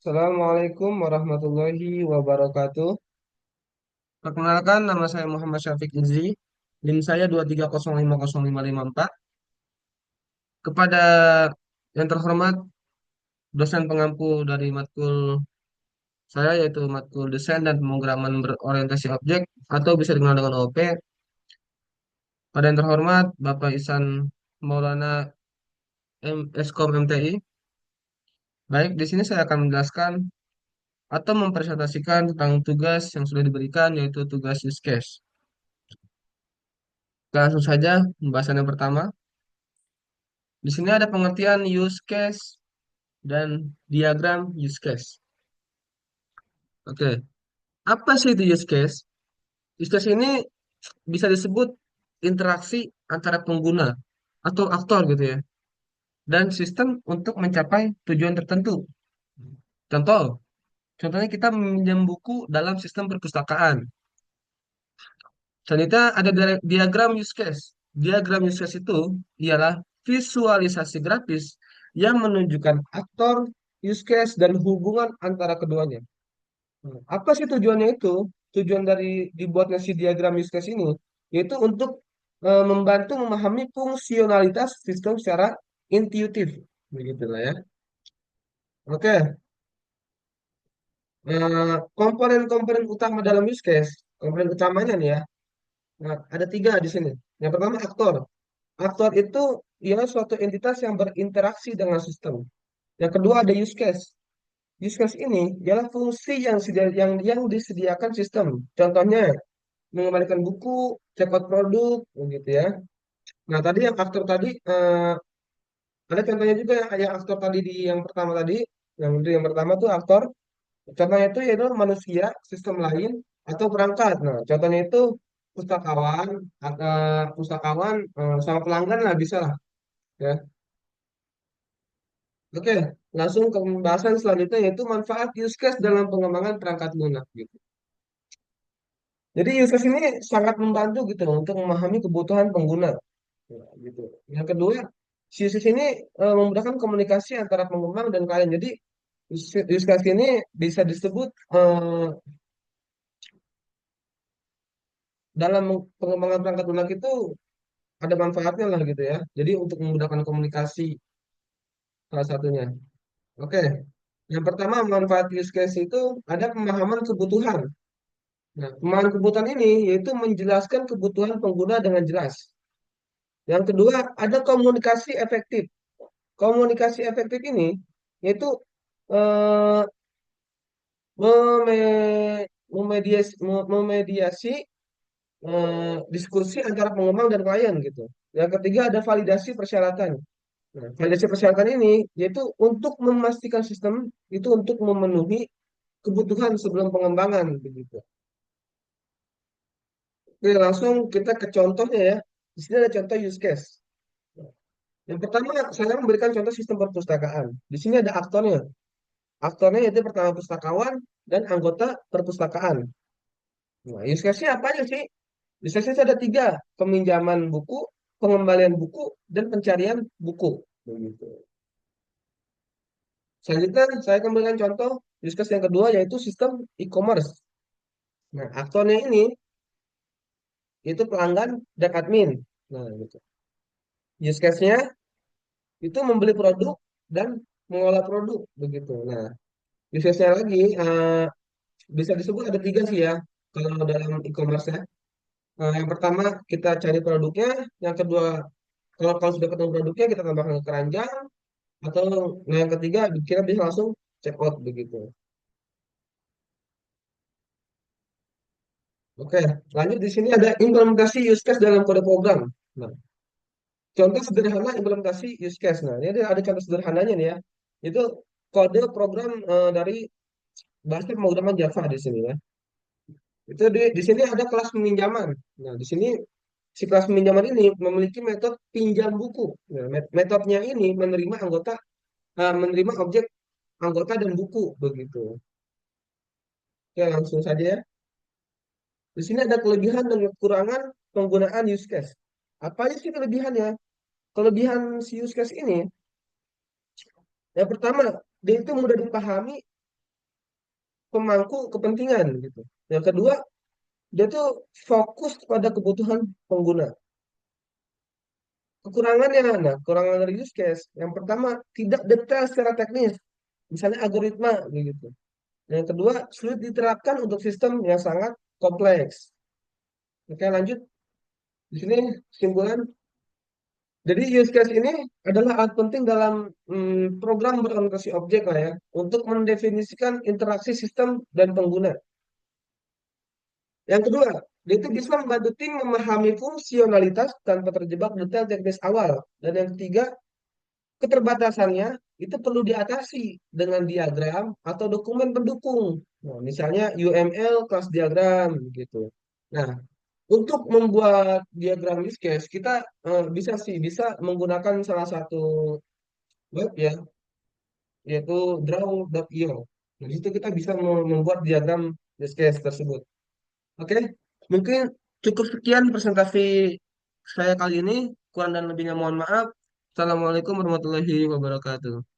Assalamualaikum warahmatullahi wabarakatuh. Perkenalkan, nama saya Muhammad Syafiq Izzi. NIM saya 230505554. Kepada yang terhormat, dosen pengampu dari matkul saya, yaitu matkul Desain dan Pemrograman Berorientasi Objek, atau bisa dikenal dengan OP. Pada yang terhormat, Bapak Ihsan Maulana Eskom MTI. Baik, di sini saya akan menjelaskan atau mempresentasikan tentang tugas yang sudah diberikan, yaitu tugas use case. Langsung saja, pembahasan yang pertama. Di sini ada pengertian use case dan diagram use case. Oke, apa sih itu use case? Use case ini bisa disebut interaksi antara pengguna atau aktor gitu ya, dan sistem untuk mencapai tujuan tertentu. Contoh, contohnya kita meminjam buku dalam sistem perpustakaan. Selanjutnya ada diagram use case. Diagram use case itu ialah visualisasi grafis yang menunjukkan aktor, use case, dan hubungan antara keduanya. Apa sih tujuannya itu? Tujuan dari dibuatnya si diagram use case ini, yaitu untuk membantu memahami fungsionalitas sistem secara intuitif. Begitulah ya. Oke, komponen-komponen utama dalam use case, komponen utamanya nih ya, nah, ada tiga di sini. Yang pertama aktor. Aktor itu ialah suatu entitas yang berinteraksi dengan sistem. Yang kedua ada use case. Use case ini ialah fungsi yang disediakan sistem. Contohnya mengembalikan buku, check out produk, begitu ya. Nah, tadi yang aktor tadi ada contohnya juga yang aktor tadi di yang pertama tadi, yang pertama tuh aktor. Contohnya itu yaitu manusia, sistem lain, atau perangkat. Nah, contohnya itu pustakawan, pustakawan sama pelanggan lah bisa lah. Ya. Oke, langsung ke pembahasan selanjutnya yaitu manfaat use case dalam pengembangan perangkat lunak gitu. Jadi use case ini sangat membantu gitu loh untuk memahami kebutuhan pengguna. Ya, gitu. Yang kedua, use case ini memudahkan komunikasi antara pengembang dan klien. Jadi use case ini bisa disebut dalam pengembangan perangkat lunak itu ada manfaatnya lah gitu ya. Jadi untuk memudahkan komunikasi salah satunya. Oke, yang pertama manfaat use case itu ada pemahaman kebutuhan. Nah, pemahaman kebutuhan ini yaitu menjelaskan kebutuhan pengguna dengan jelas. Yang kedua, ada komunikasi efektif. Komunikasi efektif ini yaitu eh, memediasi diskusi antara pengembang dan klien gitu. Yang ketiga ada validasi persyaratan. Nah, validasi persyaratan ini yaitu untuk memastikan sistem itu untuk memenuhi kebutuhan sebelum pengembangan begitu. Oke, langsung kita ke contohnya ya. Di sini ada contoh use case. Yang pertama, saya memberikan contoh sistem perpustakaan. Di sini ada aktornya. Aktornya yaitu pertama pustakawan dan anggota perpustakaan. Nah, use case-nya apa aja sih? Use case-nya ada tiga. Peminjaman buku, pengembalian buku, dan pencarian buku. Begitu. Selanjutnya, saya akan memberikan contoh use case yang kedua yaitu sistem e-commerce. Nah, aktornya ini itu pelanggan dan admin. Nah, gitu. Use case-nya itu membeli produk dan mengolah produk begitu. Nah, bisnisnya lagi bisa disebut ada tiga sih ya kalau dalam e-commerce ya. Yang pertama kita cari produknya, yang kedua kalau sudah ketemu produknya kita tambahkan ke keranjang atau yang ketiga kita bisa langsung check out begitu. Oke, lanjut di sini ada implementasi use case dalam kode program. Nah, contoh sederhana implementasi use case. Nah, ini ada contoh sederhananya nih ya. Itu kode program dari bahasa pemrograman Java di sini ya. Itu di sini ada kelas peminjaman. Nah, di sini si kelas peminjaman ini memiliki metode pinjam buku. Nah, metodenya ini menerima objek anggota dan buku begitu. Oke, langsung saja ya. Di sini ada kelebihan dan kekurangan penggunaan use case. Apa aja sih kelebihannya? Kelebihan si use case ini, yang pertama, dia itu mudah dipahami pemangku kepentingan gitu. Yang kedua, dia tuh fokus pada kebutuhan pengguna. Kekurangannya, nah, kekurangan dari use case. Yang pertama, tidak detail secara teknis, misalnya algoritma gitu. Yang kedua, sulit diterapkan untuk sistem yang sangat kompleks. Oke, lanjut. Di sini kesimpulan. Jadi use case ini adalah alat penting dalam program berorientasi objek lah ya, untuk mendefinisikan interaksi sistem dan pengguna. Yang kedua, dia itu bisa membantu tim memahami fungsionalitas tanpa terjebak detail teknis awal. Dan yang ketiga, keterbatasannya itu perlu diatasi dengan diagram atau dokumen pendukung. Nah, misalnya UML kelas diagram gitu. Nah, untuk membuat diagram use case, kita bisa menggunakan salah satu web ya, yaitu draw.io. Nah, di situ kita bisa membuat diagram use case tersebut. Oke, mungkin cukup sekian presentasi saya kali ini. Kurang dan lebihnya mohon maaf. Assalamualaikum warahmatullahi wabarakatuh.